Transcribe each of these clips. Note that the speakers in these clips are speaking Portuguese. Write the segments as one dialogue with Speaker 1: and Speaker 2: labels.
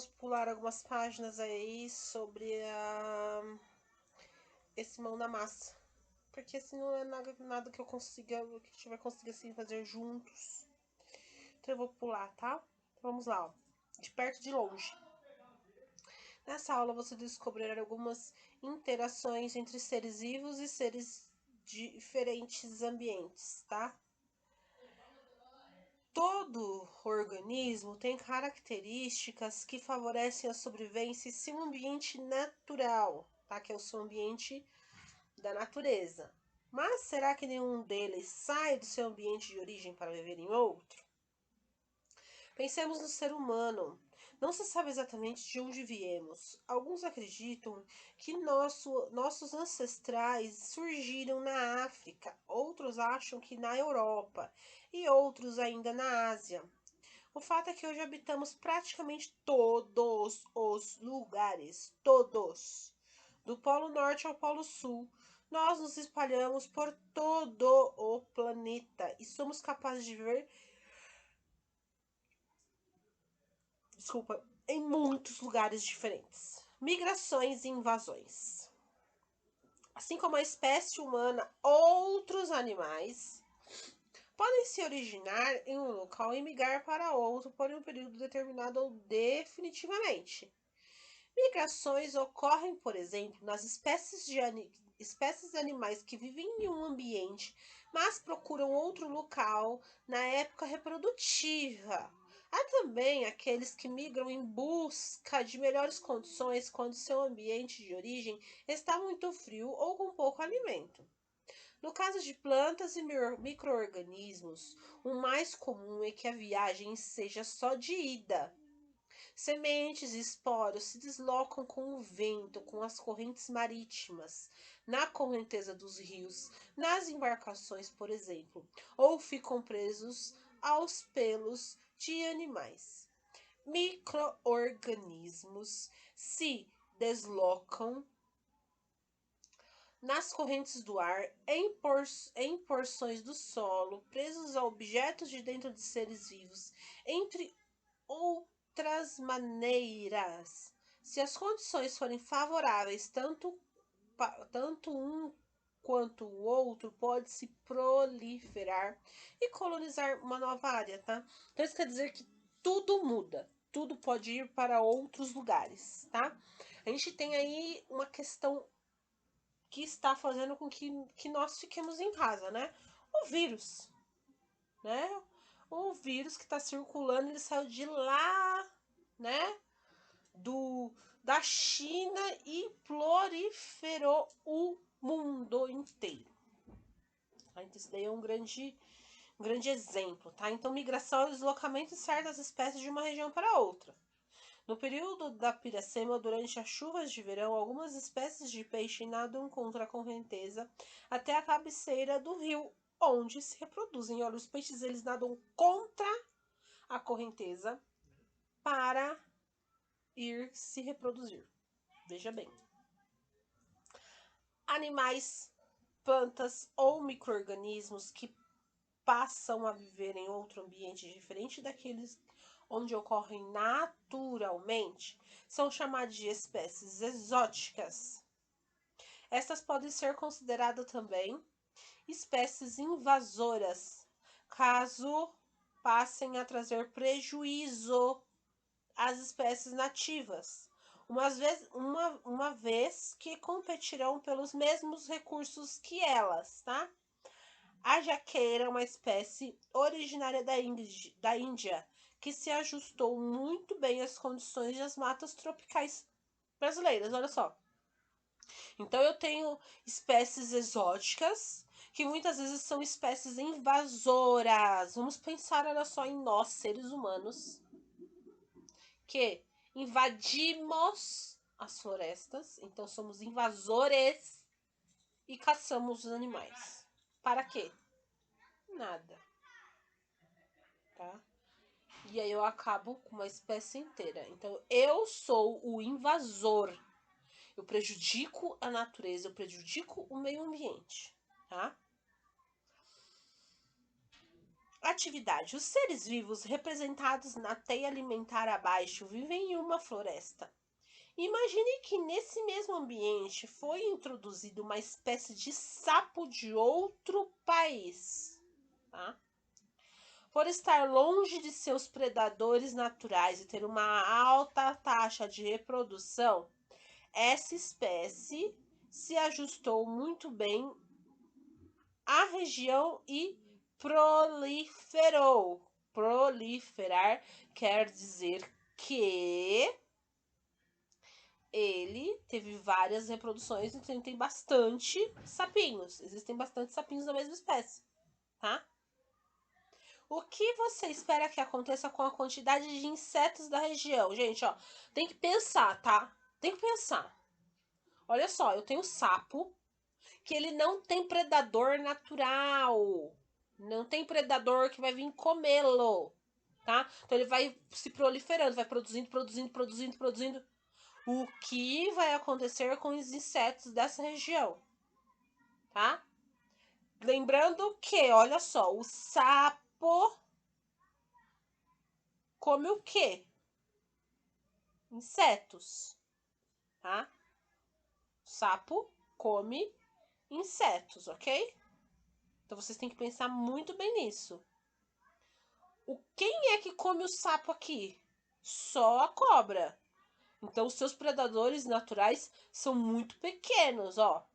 Speaker 1: vamos pular algumas páginas aí sobre esse mão na massa. Porque assim não é nada que eu consiga, que a gente vai conseguir assim fazer juntos. Então eu vou pular, tá? Então, vamos lá, ó. De perto e de longe. Nessa aula você descobrirá algumas interações entre seres vivos e seres de diferentes ambientes, tá? Todo organismo tem características que favorecem a sobrevivência em seu ambiente natural, tá? Que é o seu ambiente da natureza. Mas será que nenhum deles sai do seu ambiente de origem para viver em outro? Pensemos no ser humano. Não se sabe exatamente de onde viemos. Alguns acreditam que nossos ancestrais surgiram na África, outros acham que na Europa e outros ainda na Ásia. O fato é que hoje habitamos praticamente todos os lugares, todos, do Polo Norte ao Polo Sul. Nós nos espalhamos por todo o planeta e somos capazes de viver, em muitos lugares diferentes. Migrações e invasões. Assim como a espécie humana, outros animais podem se originar em um local e migrar para outro por um período determinado ou definitivamente. Migrações ocorrem, por exemplo, nas espécies de animais que vivem em um ambiente, mas procuram outro local na época reprodutiva. Há também aqueles que migram em busca de melhores condições quando seu ambiente de origem está muito frio ou com pouco alimento. No caso de plantas e micro-organismos, o mais comum é que a viagem seja só de ida. Sementes e esporos se deslocam com o vento, com as correntes marítimas, na correnteza dos rios, nas embarcações, por exemplo, ou ficam presos aos pelos de animais. Micro-organismos se deslocam nas correntes do ar, em porções do solo, presos a objetos de dentro de seres vivos, entre outras maneiras. Se as condições forem favoráveis, tanto um quanto o outro pode se proliferar e colonizar uma nova área, tá? Então isso quer dizer que tudo muda, tudo pode ir para outros lugares, tá? A gente tem aí uma questão que está fazendo com que nós fiquemos em casa, né? O vírus, né? O vírus que está circulando, ele saiu de lá, né? Da China e proliferou o mundo inteiro. Tá? Então, isso daí é um grande exemplo, tá? Então, migração é o deslocamento de certas espécies de uma região para outra. No período da Piracema, durante as chuvas de verão, algumas espécies de peixe nadam contra a correnteza até a cabeceira do rio, onde se reproduzem. Olha, os peixes eles nadam contra a correnteza para ir se reproduzir. Veja bem. Animais, plantas ou micro-organismos que passam a viver em outro ambiente diferente daqueles onde ocorrem naturalmente, são chamadas de espécies exóticas. Estas podem ser consideradas também espécies invasoras, caso passem a trazer prejuízo às espécies nativas, uma vez que competirão pelos mesmos recursos que elas, tá? A jaqueira é uma espécie originária da Índia que se ajustou muito bem às condições das matas tropicais brasileiras, olha só. Então eu tenho espécies exóticas que muitas vezes são espécies invasoras. Vamos pensar, olha só, em nós, seres humanos, que invadimos as florestas, então somos invasores e caçamos os animais. Para quê? Nada, tá? E aí eu acabo com uma espécie inteira. Então eu sou o invasor. Eu prejudico a natureza, eu prejudico o meio ambiente, tá? Atividade. Os seres vivos representados na teia alimentar abaixo vivem em uma floresta. Imagine que nesse mesmo ambiente foi introduzido uma espécie de sapo de outro país, tá? Por estar longe de seus predadores naturais e ter uma alta taxa de reprodução, essa espécie se ajustou muito bem à região e proliferou. Proliferar quer dizer que ele teve várias reproduções, então tem bastante sapinhos. Existem bastante sapinhos da mesma espécie, tá? O que você espera que aconteça com a quantidade de insetos da região? Gente, ó, tem que pensar, tá? Tem que pensar. Olha só, eu tenho sapo, que ele não tem predador natural. Não tem predador que vai vir comê-lo, tá? Então ele vai se proliferando, vai produzindo. O que vai acontecer com os insetos dessa região, tá? Lembrando que, olha só, o sapo come o quê? Insetos, tá? O sapo come insetos, ok? Então vocês têm que pensar muito bem nisso. Quem é que come o sapo aqui? Só a cobra. Então os seus predadores naturais são muito pequenos, ó.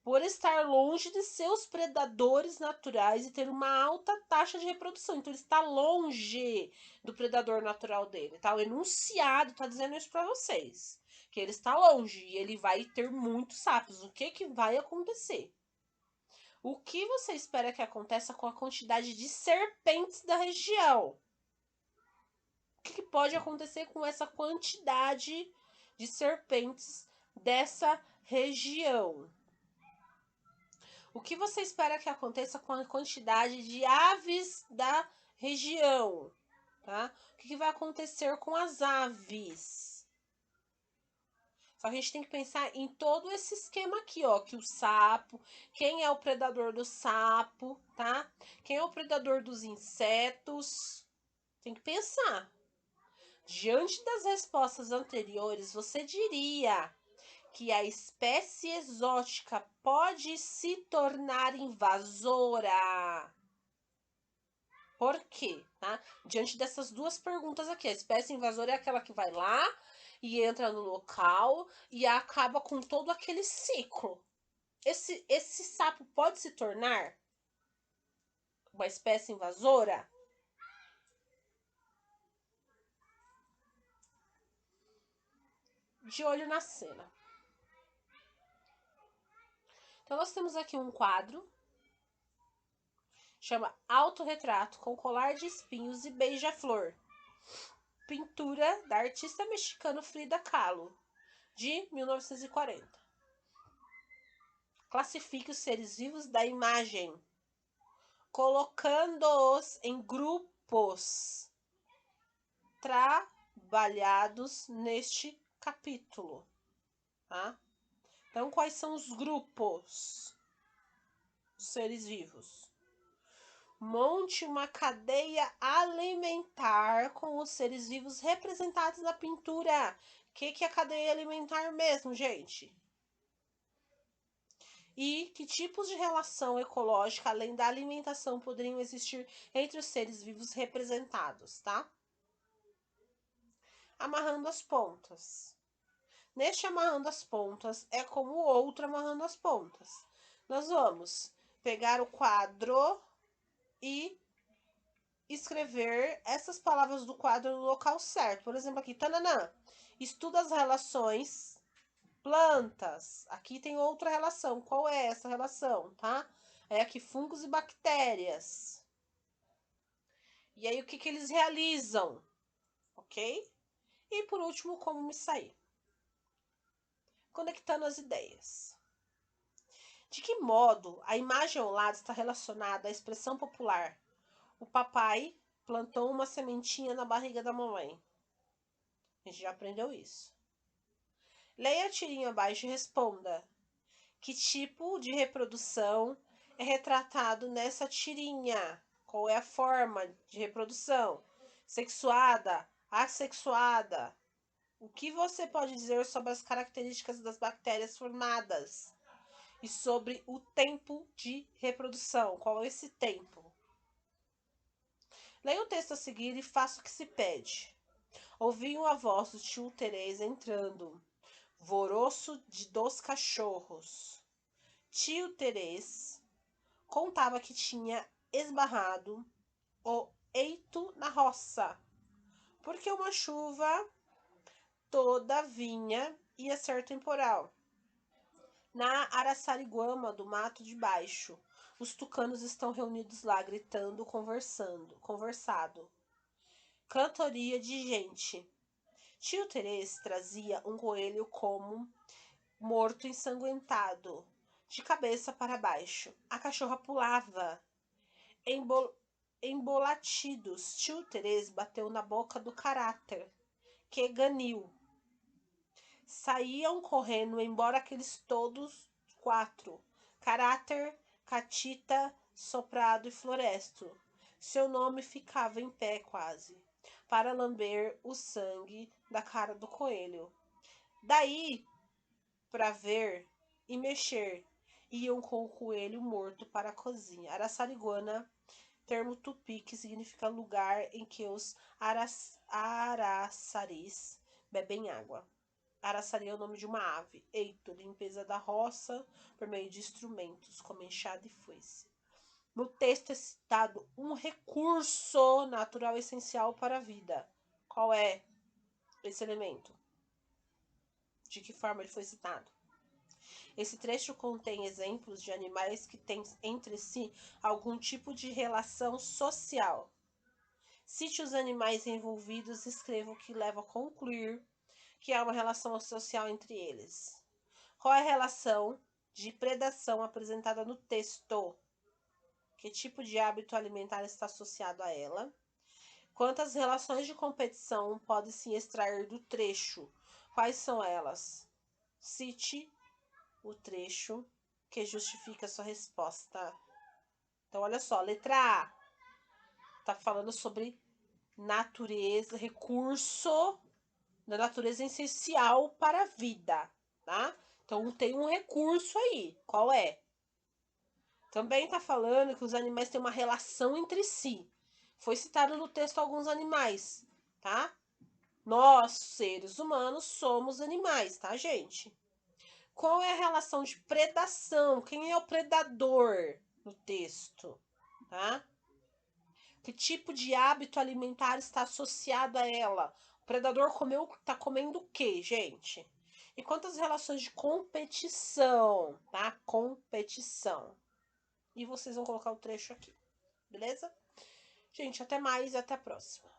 Speaker 1: Por estar longe de seus predadores naturais e ter uma alta taxa de reprodução. Então ele está longe do predador natural dele, tá? O enunciado está dizendo isso para vocês, que ele está longe e ele vai ter muitos sapos. O que vai acontecer? O que você espera que aconteça com a quantidade de serpentes da região? O que pode acontecer com essa quantidade de serpentes dessa região? O que você espera que aconteça com a quantidade de aves da região? Tá? O que vai acontecer com as aves? Só que a gente tem que pensar em todo esse esquema aqui, ó, que o sapo, quem é o predador do sapo, tá? Quem é o predador dos insetos? Tem que pensar. Diante das respostas anteriores, você diria que a espécie exótica pode se tornar invasora. Por quê? Tá? Diante dessas duas perguntas aqui, a espécie invasora é aquela que vai lá e entra no local e acaba com todo aquele ciclo. Esse sapo pode se tornar uma espécie invasora? De olho na cena. Então, nós temos aqui um quadro, chama Autorretrato com colar de espinhos e beija-flor. Pintura da artista mexicana Frida Kahlo, de 1940. Classifique os seres vivos da imagem, colocando-os em grupos trabalhados neste capítulo. Tá? Então, quais são os grupos dos seres vivos? Monte uma cadeia alimentar com os seres vivos representados na pintura. O que é a cadeia alimentar mesmo, gente? E que tipos de relação ecológica, além da alimentação, poderiam existir entre os seres vivos representados, tá? Amarrando as pontas. Neste amarrando as pontas, é como o outro amarrando as pontas. Nós vamos pegar o quadro e escrever essas palavras do quadro no local certo. Por exemplo, aqui, tananã, estuda as relações plantas. Aqui tem outra relação. Qual é essa relação, tá? É aqui fungos e bactérias. E aí, o que eles realizam? Ok? E por último, como me sair. Conectando as ideias. De que modo a imagem ao lado está relacionada à expressão popular? O papai plantou uma sementinha na barriga da mamãe. A gente já aprendeu isso. Leia a tirinha abaixo e responda. Que tipo de reprodução é retratado nessa tirinha? Qual é a forma de reprodução? Sexuada, assexuada. O que você pode dizer sobre as características das bactérias formadas? E sobre o tempo de reprodução. Qual é esse tempo? Leia o texto a seguir e faça o que se pede. Ouviam a voz do tio Teresa entrando. Voroço dos cachorros. Tio Teresa contava que tinha esbarrado o eito na roça, porque uma chuva toda vinha ia ser temporal. Na araçariguama do mato de baixo, os tucanos estão reunidos lá, gritando, conversado. Cantoria de gente. Tio Terês trazia um coelho como morto ensanguentado, de cabeça para baixo. A cachorra pulava. Embolatidos, tio Terês bateu na boca do caráter, que ganiu. Saíam correndo, embora aqueles todos quatro. Caráter, Catita, Soprado e Floresto. Seu nome ficava em pé quase, para lamber o sangue da cara do coelho. Daí, para ver e mexer, iam com o coelho morto para a cozinha. Araçariguana, termo tupi que significa lugar em que os araçaris bebem água. Araçari é o nome de uma ave. Eito, limpeza da roça por meio de instrumentos, como enxada e foice. No texto é citado um recurso natural essencial para a vida. Qual é esse elemento? De que forma ele foi citado? Esse trecho contém exemplos de animais que têm entre si algum tipo de relação social. Cite os animais envolvidos e escreva o que leva a concluir que há uma relação social entre eles. Qual é a relação de predação apresentada no texto? Que tipo de hábito alimentar está associado a ela? Quantas relações de competição podem se extrair do trecho? Quais são elas? Cite o trecho que justifica a sua resposta. Então, olha só, letra A está falando sobre natureza, recurso da natureza essencial para a vida, tá? Então, tem um recurso aí. Qual é? Também está falando que os animais têm uma relação entre si. Foi citado no texto alguns animais, tá? Nós, seres humanos, somos animais, tá, gente? Qual é a relação de predação? Quem é o predador no texto, tá? Que tipo de hábito alimentar está associado a ela? O predador tá comendo o quê, gente? E quantas relações de competição, tá? Competição. E vocês vão colocar o trecho aqui, beleza? Gente, até mais e até a próxima.